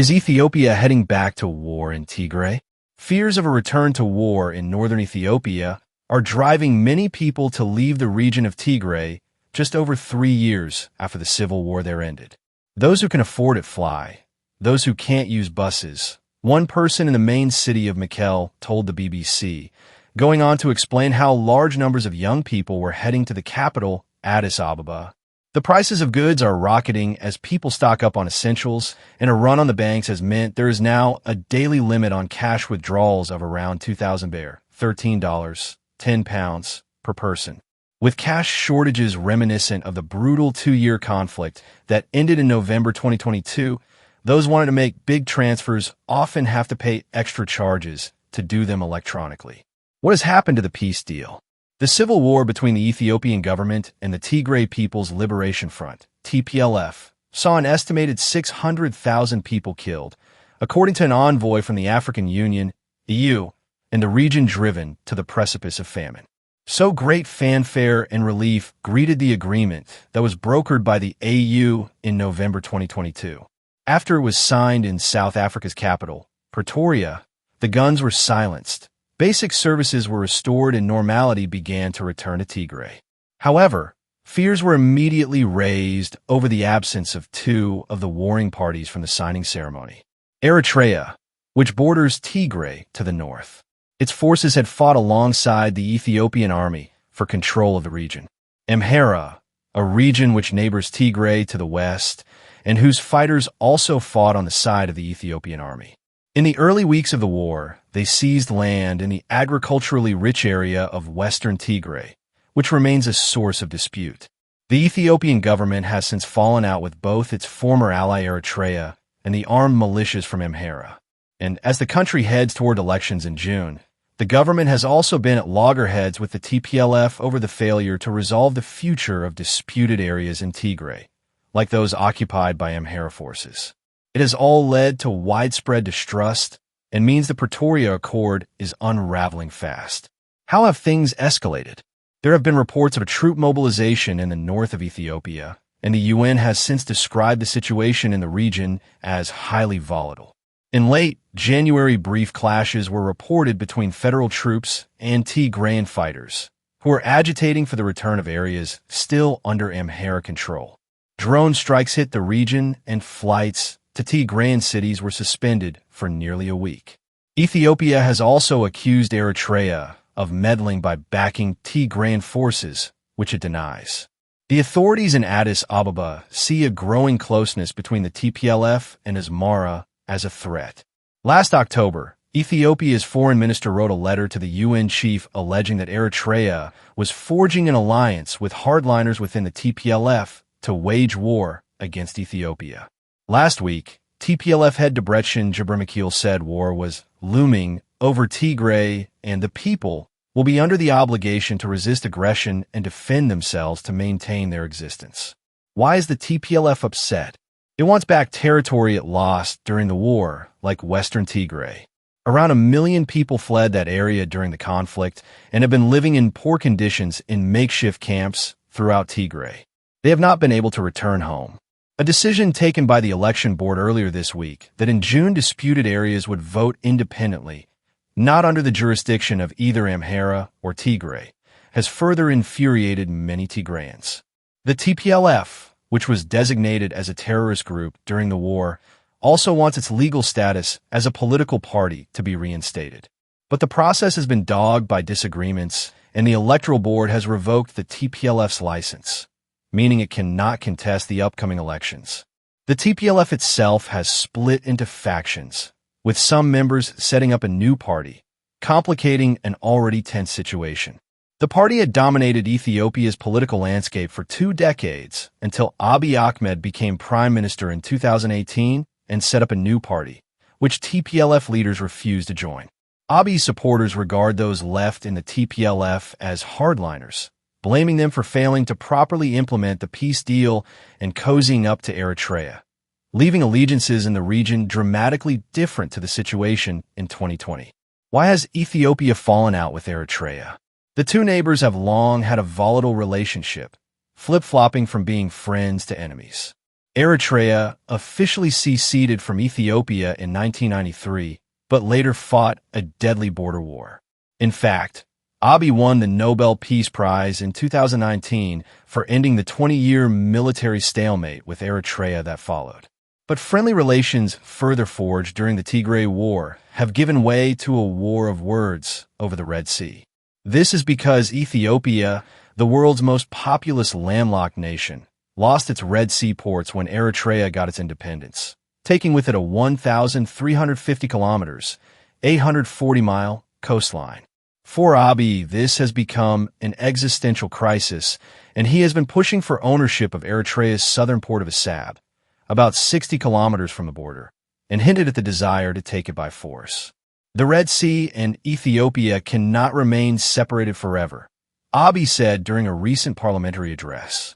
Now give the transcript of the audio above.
Is Ethiopia heading back to war in Tigray? Fears of a return to war in northern Ethiopia are driving many people to leave the region of Tigray just over 3 years after the civil war there ended. Those who can afford it fly, those who can't use buses. One person in the main city of Mekelle told the BBC, going on to explain how large numbers of young people were heading to the capital, Addis Ababa. The prices of goods are rocketing as people stock up on essentials, and a run on the banks has meant there is now a daily limit on cash withdrawals of around 2,000 bear, $13, £10 per person. With cash shortages reminiscent of the brutal 2-year conflict that ended in November 2022, those wanting to make big transfers often have to pay extra charges to do them electronically. What has happened to the peace deal? The civil war between the Ethiopian government and the Tigray People's Liberation Front, TPLF, saw an estimated 600,000 people killed, according to an envoy from the African Union, EU, and the region driven to the precipice of famine. So great fanfare and relief greeted the agreement that was brokered by the AU in November 2022. After it was signed in South Africa's capital, Pretoria, the guns were silenced. Basic services were restored and normality began to return to Tigray. However, fears were immediately raised over the absence of 2 of the warring parties from the signing ceremony. Eritrea, which borders Tigray to the north. Its forces had fought alongside the Ethiopian army for control of the region. Amhara, a region which neighbors Tigray to the west, and whose fighters also fought on the side of the Ethiopian army. In the early weeks of the war, they seized land in the agriculturally rich area of western Tigray, which remains a source of dispute. The Ethiopian government has since fallen out with both its former ally Eritrea and the armed militias from Amhara. And as the country heads toward elections in June, the government has also been at loggerheads with the TPLF over the failure to resolve the future of disputed areas in Tigray, like those occupied by Amhara forces. It has all led to widespread distrust and means the Pretoria Accord is unraveling fast. How have things escalated? There have been reports of a troop mobilization in the north of Ethiopia, and the UN has since described the situation in the region as highly volatile. In late January, brief clashes were reported between federal troops and Tigrayan fighters, who are agitating for the return of areas still under Amhara control. Drone strikes hit the region, and flights to Tigrayan cities were suspended for nearly a week. Ethiopia has also accused Eritrea of meddling by backing Tigrayan forces, which it denies. The authorities in Addis Ababa see a growing closeness between the TPLF and Asmara as a threat. Last October, Ethiopia's foreign minister wrote a letter to the UN chief alleging that Eritrea was forging an alliance with hardliners within the TPLF to wage war against Ethiopia. Last week, TPLF head Debretsion Gebremichael said war was looming over Tigray and the people will be under the obligation to resist aggression and defend themselves to maintain their existence. Why is the TPLF upset? It wants back territory it lost during the war, like Western Tigray. Around 1 million people fled that area during the conflict and have been living in poor conditions in makeshift camps throughout Tigray. They have not been able to return home. A decision taken by the election board earlier this week that in June disputed areas would vote independently, not under the jurisdiction of either Amhara or Tigray, has further infuriated many Tigrayans. The TPLF, which was designated as a terrorist group during the war, also wants its legal status as a political party to be reinstated. But the process has been dogged by disagreements, and the electoral board has revoked the TPLF's license, meaning it cannot contest the upcoming elections. The TPLF itself has split into factions, with some members setting up a new party, complicating an already tense situation. The party had dominated Ethiopia's political landscape for 2 decades until Abiy Ahmed became prime minister in 2018 and set up a new party, which TPLF leaders refused to join. Abiy's supporters regard those left in the TPLF as hardliners, blaming them for failing to properly implement the peace deal and cozying up to Eritrea, leaving allegiances in the region dramatically different to the situation in 2020. Why has Ethiopia fallen out with Eritrea? The 2 neighbors have long had a volatile relationship, flip-flopping from being friends to enemies. Eritrea officially seceded from Ethiopia in 1993, but later fought a deadly border war. In fact, Abiy won the Nobel Peace Prize in 2019 for ending the 20-year military stalemate with Eritrea that followed. But friendly relations further forged during the Tigray War have given way to a war of words over the Red Sea. This is because Ethiopia, the world's most populous landlocked nation, lost its Red Sea ports when Eritrea got its independence, taking with it a 1,350 kilometers, 840-mile coastline. For Abiy, this has become an existential crisis, and he has been pushing for ownership of Eritrea's southern port of Assab, about 60 kilometers from the border, and hinted at the desire to take it by force. The Red Sea and Ethiopia cannot remain separated forever, Abiy said during a recent parliamentary address.